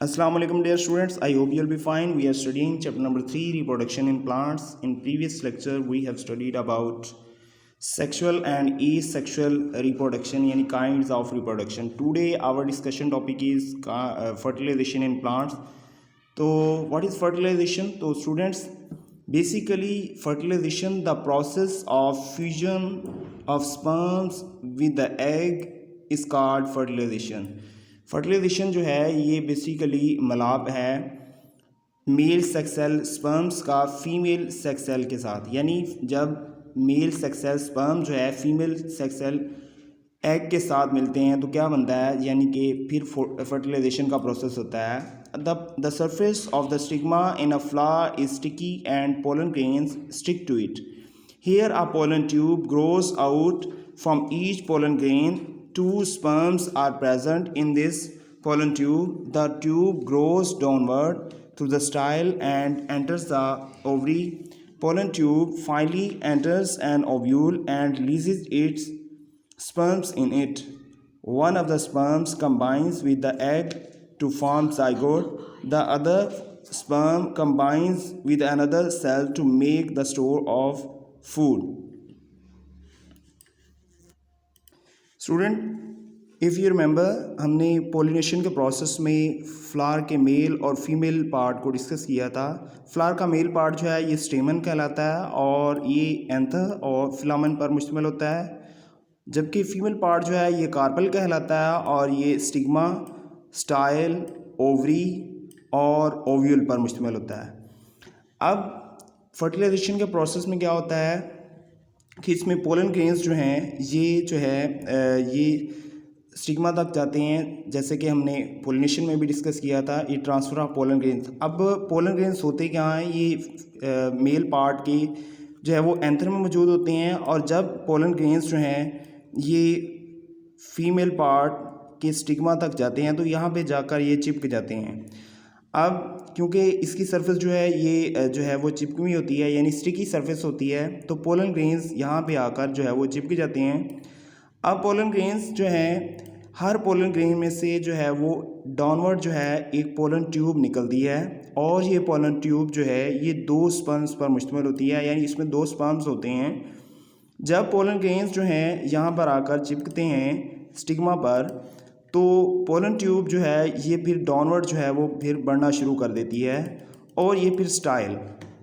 Assalamu alaikum dear students, I hope you'll be fine. We are studying chapter number 3, reproduction in plants. In previous lecture we have studied about sexual and asexual reproduction, yani kinds of reproduction. Today our discussion topic is fertilization in plants. So what is fertilization? So students, basically fertilization, the process of fusion of sperms with the egg is called fertilization. Fertilisation जो है ये basically मिलाप है male sex cell sperms का female sex cell के साथ, यानी जब मेल सेक्स सेल स्पर्म जो है फीमेल सेक्स सेल एग के साथ मिलते हैं तो क्या बनता है, यानी कि फिर फर्टिलाइजेशन का प्रोसेस होता है. The surface of the stigma in a flower is sticky and pollen grains stick to it. Here a pollen tube grows out from each pollen grain. Two sperms are present in this pollen tube. The tube grows downward through the style and enters the ovary. Pollen tube finally enters an ovule and releases its sperms in it. One of the sperms combines with the egg to form zygote. The other sperm combines with another cell to make the store of food. Student, if you remember, हमने pollination के process में flower के mail और female part को discuss किया था. Flower का male part जो है ये स्टेमन कहलाता है और ये एंथर और फिलामेंट पर मुश्तमिल होता है, जबकि फीमेल पार्ट जो है ये कार्पल कहलाता है और ये स्टिग्मा, स्टाइल, ओवरी और ओव्यूल पर मुश्तमिल होता है. अब फर्टिलाइजेशन के प्रोसेस में क्या होता है कि इसमें पोलन ग्रेन्स जो हैं ये जो है ये स्टिग्मा तक जाते हैं, जैसे कि हमने पोलिनेशन में भी डिस्कस किया था, ये ट्रांसफ़र ऑफ पोलन ग्रेन्स. अब पोलन ग्रेन्स होते क्या हैं, ये मेल पार्ट के जो है वो एंथर में मौजूद होते हैं और जब पोलन ग्रेन्स जो हैं ये फीमेल पार्ट के स्टिग्मा तक जाते हैं तो यहाँ पे जाकर ये चिपक जाते हैं. अब क्योंकि इसकी सरफेस जो है ये जो है वो चिपकी हुई होती है, यानी स्टिकी सरफेस होती है, तो पोलन ग्रेन्स यहाँ पे आकर जो है वो चिपक जाते हैं. अब पोलन ग्रेन्स जो हैं, हर पोलन ग्रेन में से जो है वो डाउनवर्ड जो है एक पोलन ट्यूब निकलती है और ये पोलन ट्यूब जो है ये दो स्पर्म्स पर मुश्तमिल होती है, यानी इसमें दो स्पर्म्स होते हैं. जब पोलन ग्रेन्स जो हैं यहाँ पर आकर चिपकते हैं स्टिग्मा पर तो पोलन ट्यूब जो है ये फिर डाउनवर्ड जो है वो फिर बढ़ना शुरू कर देती है और ये फिर स्टाइल.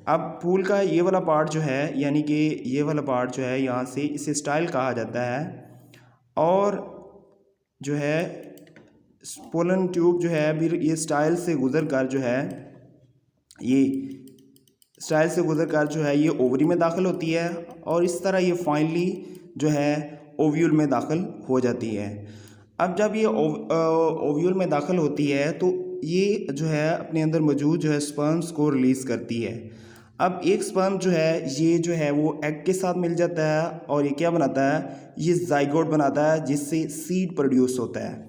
अब फूल का ये वाला पार्ट जो है, यानी कि ये वाला पार्ट जो है यहाँ से इसे स्टाइल कहा जाता है और जो है पोलन ट्यूब जो है फिर ये स्टाइल से गुज़र कर जो है ये स्टाइल से गुज़र कर जो है ये ओवरी में दाखिल होती है और इस तरह ये फाइनली जो है ओव्यूल में दाखिल हो जाती है. अब जब ये ओव्यूल में दाखिल होती है तो ये जो है अपने अंदर मौजूद जो है स्पर्म्स को रिलीज़ करती है. अब एक स्पर्म जो है ये जो है वो एग के साथ मिल जाता है और ये क्या बनाता है, ये जाइगोट बनाता है जिससे सीड प्रोड्यूस होता है.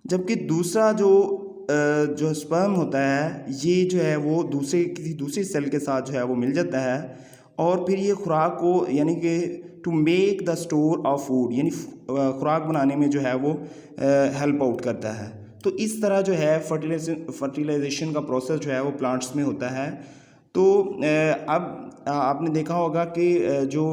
जबकि दूसरा जो स्पर्म होता है ये जो है वो किसी दूसरी सेल के साथ जो है वो मिल जाता है और फिर ये खुराक को, यानी कि to make the store of food, यानी खुराक बनाने में जो है वो हेल्प आउट करता है. तो इस तरह जो है फर्टिलाइजेशन का प्रोसेस जो है वो प्लांट्स में होता है. तो अब आपने देखा होगा कि जो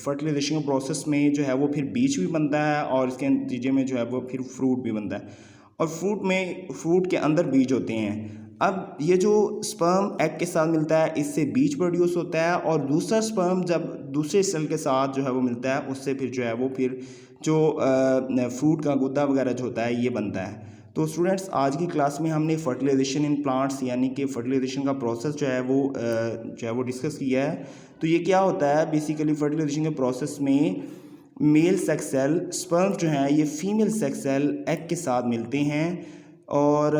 फर्टिलाइजेशन के प्रोसेस में जो है वो फिर बीज भी बनता है और इसके नतीजे में जो है वो फिर फ्रूट भी बनता है और फ्रूट के अंदर बीज होते हैं. अब ये जो स्पर्म एग के साथ मिलता है इससे बीज प्रोड्यूस होता है और दूसरा स्पर्म जब दूसरे सेल के साथ जो है वो मिलता है उससे फिर जो है वो फिर जो फ्रूट का गुद्दा वगैरह जो होता है ये बनता है. तो स्टूडेंट्स, आज की क्लास में हमने फर्टिलाइजेशन इन प्लांट्स यानी कि फर्टिलाइजेशन का प्रोसेस जो है वो डिस्कस किया है. तो ये क्या होता है, बेसिकली फर्टिलाइजेशन के प्रोसेस में मेल सेक्स सेल स्पर्म्स जो हैं ये फीमेल सेक्स सेल एग के साथ मिलते हैं और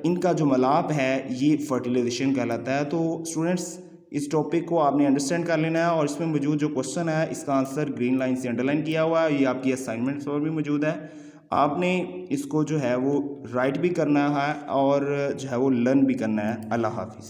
इनका जो मिलाप है ये फर्टिलाइजेशन कहलाता है. तो स्टूडेंट्स, इस टॉपिक को आपने अंडरस्टैंड कर लेना है और इसमें मौजूद जो क्वेश्चन है इसका आंसर ग्रीन लाइन से अंडरलाइन किया हुआ है, ये आपकी असाइनमेंट्स पर भी मौजूद है. आपने इसको जो है वो राइट भी करना है और जो है वो लर्न भी करना है. अल्लाह हाफिज़.